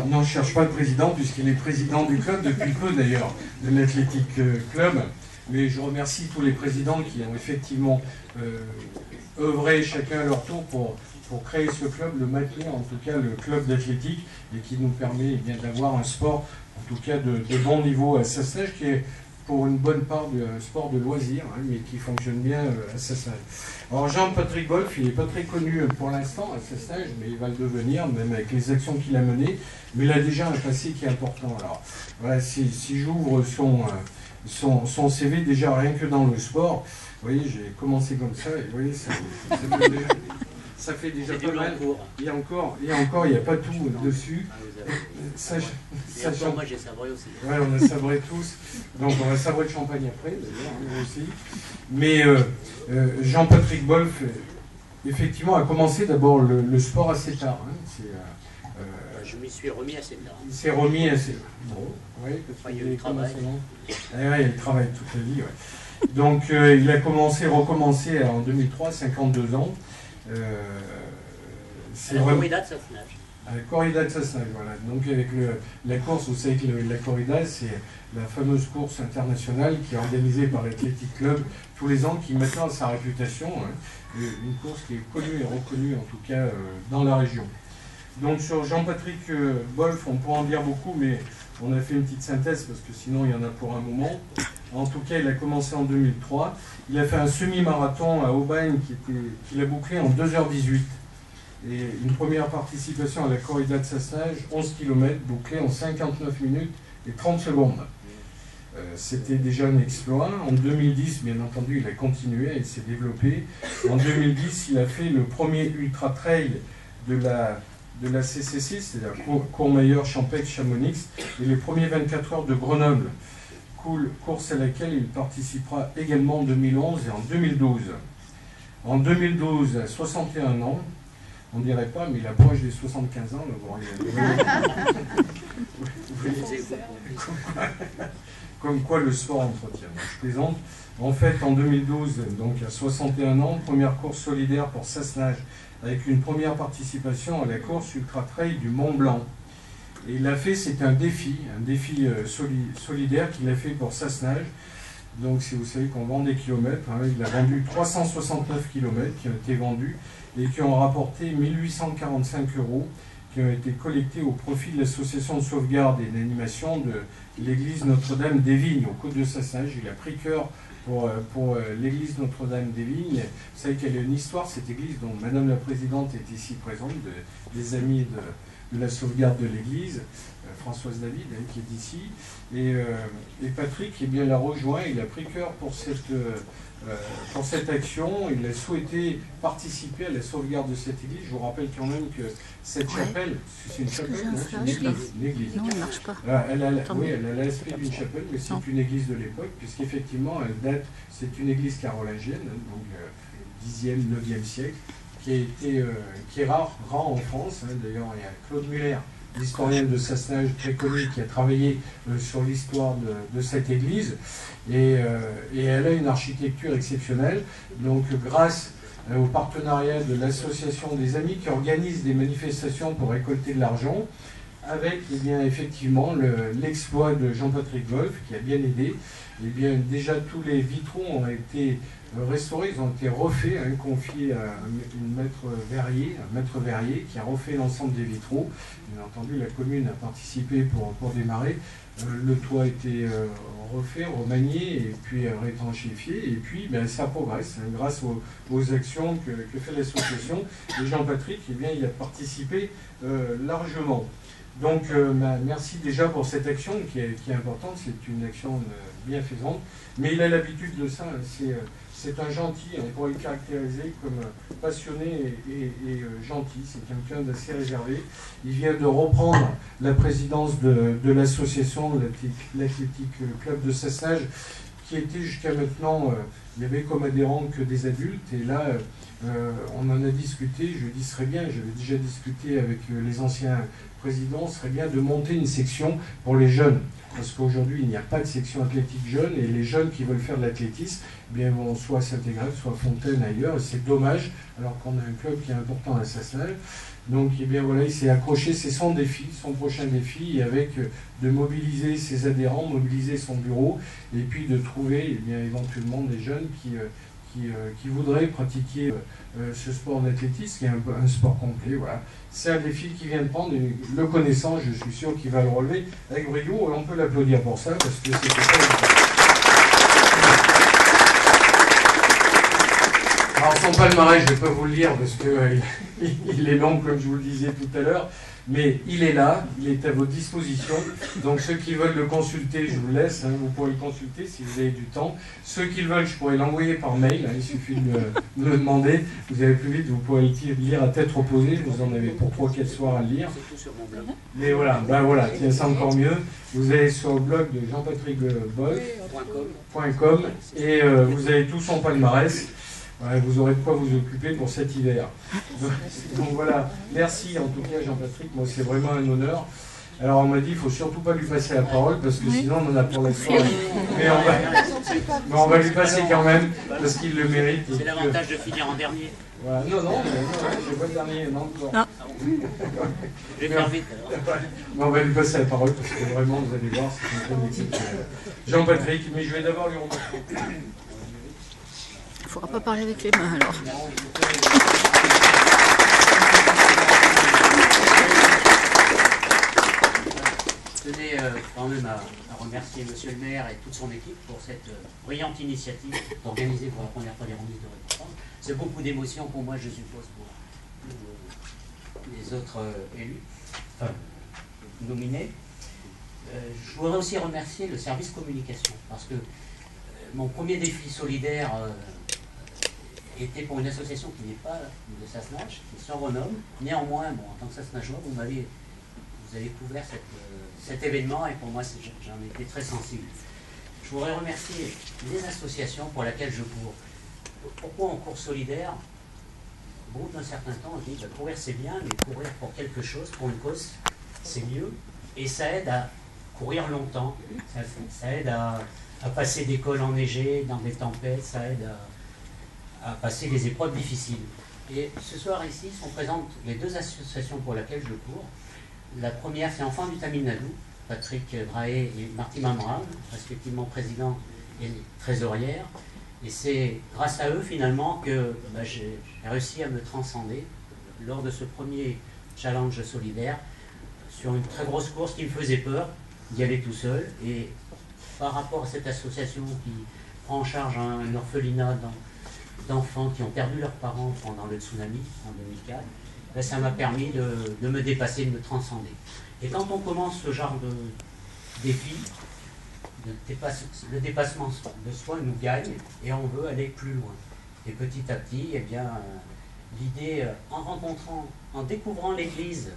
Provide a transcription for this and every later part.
Alors, non, je ne cherche pas de président, puisqu'il est président du club, depuis peu d'ailleurs, de l'Athletic Club. Mais je remercie tous les présidents qui ont effectivement œuvré chacun à leur tour pour créer ce club, le maintenir en tout cas, le club d'athlétique, et qui nous permet d'avoir un sport, en tout cas de bon niveau à Sassenage, qui est pour une bonne part un sport de loisir, hein, mais qui fonctionne bien à Sassenage. Alors Jean-Patrick Wolf, il n'est pas très connu pour l'instant à Sassenage, mais il va le devenir, même avec les actions qu'il a menées, mais il a déjà un passé qui est important. Alors voilà, si j'ouvre son CV, déjà rien que dans le sport, vous voyez, j'ai commencé comme ça, et vous voyez, ça fait déjà pas mal. Il y a encore, il n'y a pas tout dessus. Moi j'ai sabré aussi. Ouais, on a sabré tous. Donc on va sabrer de champagne après, d'ailleurs, nous aussi. Mais Jean-Patrick Wolf, effectivement, a commencé d'abord le sport assez tard. Hein. Je m'y suis remis assez tard. Il s'est remis assez. Bon, oui, parce qu'il il travaille. Il travaille toute la vie. Ouais. Donc il a recommencé en 2003, 52 ans. C'est la corrida de Sassenage. La corrida de Sassenage, voilà. Donc avec la course, vous savez que la corrida, c'est la fameuse course internationale qui est organisée par l'Athletic Club tous les ans, qui maintenant a sa réputation, hein, une course qui est connue et reconnue en tout cas dans la région. Donc sur Jean-Patrick Wolf, on pourrait en dire beaucoup, mais on a fait une petite synthèse parce que sinon il y en a pour un moment. En tout cas, il a commencé en 2003. Il a fait un semi-marathon à Aubagne qu'il a bouclé en 2h18. Et une première participation à la corrida de Sassenage, 11 km, bouclé en 59 minutes et 30 secondes. C'était déjà un exploit. En 2010, bien entendu, il a continué, il s'est développé. En 2010, il a fait le premier ultra-trail de la CCC, c'est-à-dire Courmayeur-Champeix-Chamonix, et les premiers 24 heures de Grenoble. Course à laquelle il participera également en 2011 et en 2012. En 2012, à 61 ans, on ne dirait pas, mais il approche des 75 ans. Comme quoi le sport entretient. Je plaisante. En fait, en 2012, donc à 61 ans, première course solidaire pour Sassenage, avec une première participation à la course ultra-trail du Mont Blanc. Et il l'a fait, c'est un défi solidaire qu'il a fait pour Sassenage. Donc, si vous savez qu'on vend des kilomètres, hein, il a vendu 369 kilomètres qui ont été vendus et qui ont rapporté 1845 € qui ont été collectés au profit de l'association de sauvegarde et d'animation de l'église Notre-Dame des Vignes, au côte de Sassenage. Il a pris cœur pour l'église Notre-Dame des Vignes. Vous savez qu'elle a une histoire, cette église, dont Madame la Présidente est ici présente, des amis de la sauvegarde de l'église, Françoise David, hein, qui est ici, et Patrick l'a rejoint, il a pris cœur pour cette action, il a souhaité participer à la sauvegarde de cette église. Je vous rappelle quand même que cette chapelle, c'est une chapelle, c'est une église. Non, elle ne marche pas. Elle a l'aspect d'une chapelle, mais c'est une église de l'époque, puisqu'effectivement, c'est une église carolingienne, donc 10e, 9e siècle, qui est rare en France. Hein. D'ailleurs, il y a Claude Muller, l'historienne de Sassenage très connu, qui a travaillé sur l'histoire de cette église, et elle a une architecture exceptionnelle. Donc grâce au partenariat de l'association des amis qui organise des manifestations pour récolter de l'argent, avec effectivement l'exploit de Jean-Patrick Wolf qui a bien aidé, déjà tous les vitraux ont été restaurés, ils ont été refaits, hein, confiés à un maître verrier qui a refait l'ensemble des vitraux. Bien entendu, la commune a participé pour démarrer. Le toit a été refait, remanié et puis réétanchéifié. Et puis ça progresse, hein, grâce aux actions que fait l'association. Et Jean-Patrick, il a participé largement. Donc merci déjà pour cette action qui est importante, c'est une action bienfaisante, mais il a l'habitude de ça, c'est un gentil, on pourrait le caractériser comme passionné et gentil, c'est quelqu'un d'assez réservé. Il vient de reprendre la présidence de l'association, l'Athletic Club de Sassenage, qui était jusqu'à maintenant il n'y avait comme adhérents que des adultes, et là, on en a discuté, je dis, ce serait bien, j'avais déjà discuté avec les anciens présidents, ce serait bien de monter une section pour les jeunes, parce qu'aujourd'hui, il n'y a pas de section athlétique jeune, et les jeunes qui veulent faire de l'athlétisme, eh bien, vont soit à Saint-Égrève, soit à Fontaine, ailleurs, et c'est dommage, alors qu'on a un club qui est important à Sassenage. Donc, eh bien, voilà, il s'est accroché, c'est son défi, son prochain défi, avec de mobiliser ses adhérents, mobiliser son bureau, et puis de trouver, eh bien, éventuellement des jeunes qui voudraient pratiquer ce sport d'athlétisme, qui est un sport complet. Voilà. C'est un défi qu'il vient de prendre, et le connaissant, je suis sûr qu'il va le relever avec brio, et on peut l'applaudir pour ça, parce que c'est pas. Alors son palmarès, je ne vais pas vous le lire parce qu'il est long, comme je vous le disais tout à l'heure, mais il est là, il est à votre disposition. Donc ceux qui veulent le consulter, je vous laisse, hein, vous pourrez le consulter si vous avez du temps. Ceux qui le veulent, je pourrais l'envoyer par mail, hein, il suffit de me le demander. Vous allez plus vite, vous pourrez le lire à tête reposée, vous en avez pour 3-4 soirs à le lire. C'est tout sur mon blog. Mais voilà, ben voilà, tiens, c'est encore mieux. Vous allez sur le blog de jean-patrick.com et vous avez tout son palmarès. Ouais, vous aurez de quoi vous occuper pour cet hiver. Donc voilà, merci en tout cas Jean-Patrick, moi c'est vraiment un honneur. Alors on m'a dit, il ne faut surtout pas lui passer la parole, parce que sinon on en a pour la soirée. Mais on va lui passer quand même, parce qu'il le mérite. C'est l'avantage de finir en dernier. Voilà. Non, je pas le dernier, non. Je vais faire vite alors. Mais on va lui passer la parole, parce que vraiment, vous allez voir, c'est une bonne équipe. Jean-Patrick, mais je vais d'abord lui remercier. Il ne faudra pas parler avec les mains alors. Je tenais quand même à remercier Monsieur le maire et toute son équipe pour cette brillante initiative d'organiser pour la première fois les remises de récompense. C'est beaucoup d'émotions pour moi, je suppose, pour les autres élus, enfin nominés. Je voudrais aussi remercier le service communication, parce que mon premier défi solidaire était pour une association qui n'est pas de Sassenage, qui s'en renomme. Néanmoins, bon, en tant que Sassenageois, vous avez couvert cet événement, et pour moi, j'en étais très sensible. Je voudrais remercier les associations pour lesquelles je cours. Pourquoi on court solidaire? Au bout d'un certain temps, on dit que courir c'est bien, mais courir pour quelque chose, pour une cause, c'est mieux. Et ça aide à courir longtemps, ça aide à passer des cols enneigés, dans des tempêtes, ça aide à passer des épreuves difficiles. Et ce soir ici sont présentes les deux associations pour lesquelles je cours. La première, c'est Enfants du Tamil Nadu, Patrick Brahe et Marty Mamram, respectivement président et trésorière. Et c'est grâce à eux finalement que j'ai réussi à me transcender lors de ce premier challenge solidaire sur une très grosse course qui me faisait peur d'y aller tout seul. Et par rapport à cette association qui prend en charge un orphelinat d'enfants qui ont perdu leurs parents pendant le tsunami en 2004, ça m'a permis de me dépasser, de me transcender. Et quand on commence ce genre de défi, le dépassement de soi nous gagne et on veut aller plus loin. Et petit à petit, eh bien, l'idée, en découvrant l'église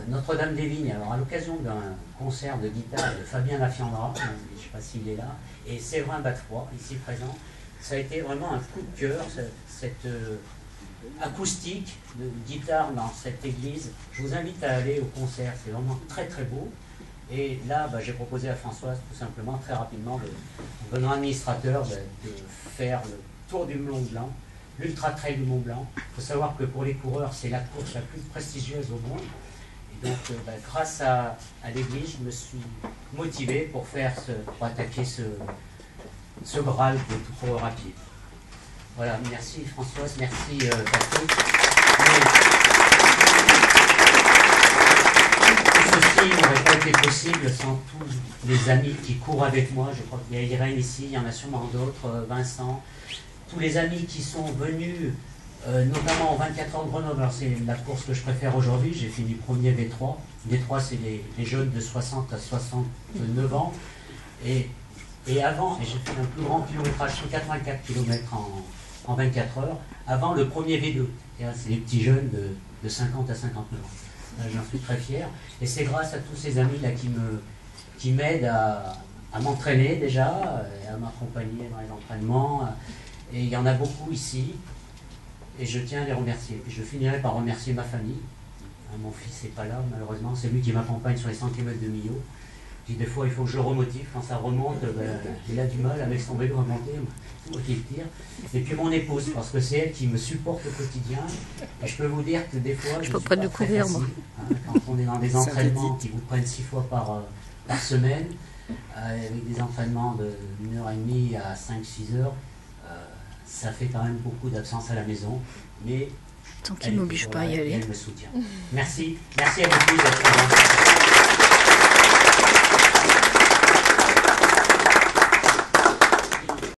Notre-Dame-des-Vignes, alors à l'occasion d'un concert de guitare de Fabien Lafiandra, je ne sais pas s'il est là, et Séverin Badefroy, ici présent, ça a été vraiment un coup de cœur, cette acoustique de guitare dans cette église. Je vous invite à aller au concert, c'est vraiment très très beau. Et là, j'ai proposé à Françoise tout simplement, très rapidement, en venant administrateur, de faire le tour du Mont Blanc, l'Ultra Trail du Mont Blanc. Il faut savoir que pour les coureurs, c'est la course la plus prestigieuse au monde. Et donc, grâce à l'église, je me suis motivé pour attaquer ce Graal de tout coureur à pied. Voilà, merci Françoise, merci Patrick. Ceci n'aurait pas été possible sans tous les amis qui courent avec moi. Je crois qu'il y a Irène ici, il y en a sûrement d'autres, Vincent. Tous les amis qui sont venus, notamment en 24 heures de Grenoble. Alors c'est la course que je préfère aujourd'hui, j'ai fini premier V3. V3 c'est les jeunes de 60 à 69 ans. Et avant, et j'ai fait un plus grand kilométrage, 184 km en 24 heures, avant le premier V2. C'est les petits jeunes de 50 à 59 ans. J'en suis très fier. Et c'est grâce à tous ces amis-là qui m'aident à m'entraîner déjà, à m'accompagner dans les entraînements. Et il y en a beaucoup ici, et je tiens à les remercier. Et je finirai par remercier ma famille. Mon fils n'est pas là, malheureusement, c'est lui qui m'accompagne sur les 100 km de Millau. Des fois, il faut que je le remotive. Quand ça remonte, il a du mal avec son vélo à monter, c'est moi qui le tire. Et puis mon épouse, parce que c'est elle qui me supporte au quotidien. Et je peux vous dire que des fois, je suis pas de courir, moi. Quand on est dans des entraînements qui vous prennent 6 fois par semaine, avec des entraînements de 1h30 à 5-6 heures, ça fait quand même beaucoup d'absence à la maison. Mais tant qu'il ne m'oblige pas à y aller. Elle me soutient. Merci. Merci à vous tous d'être présents.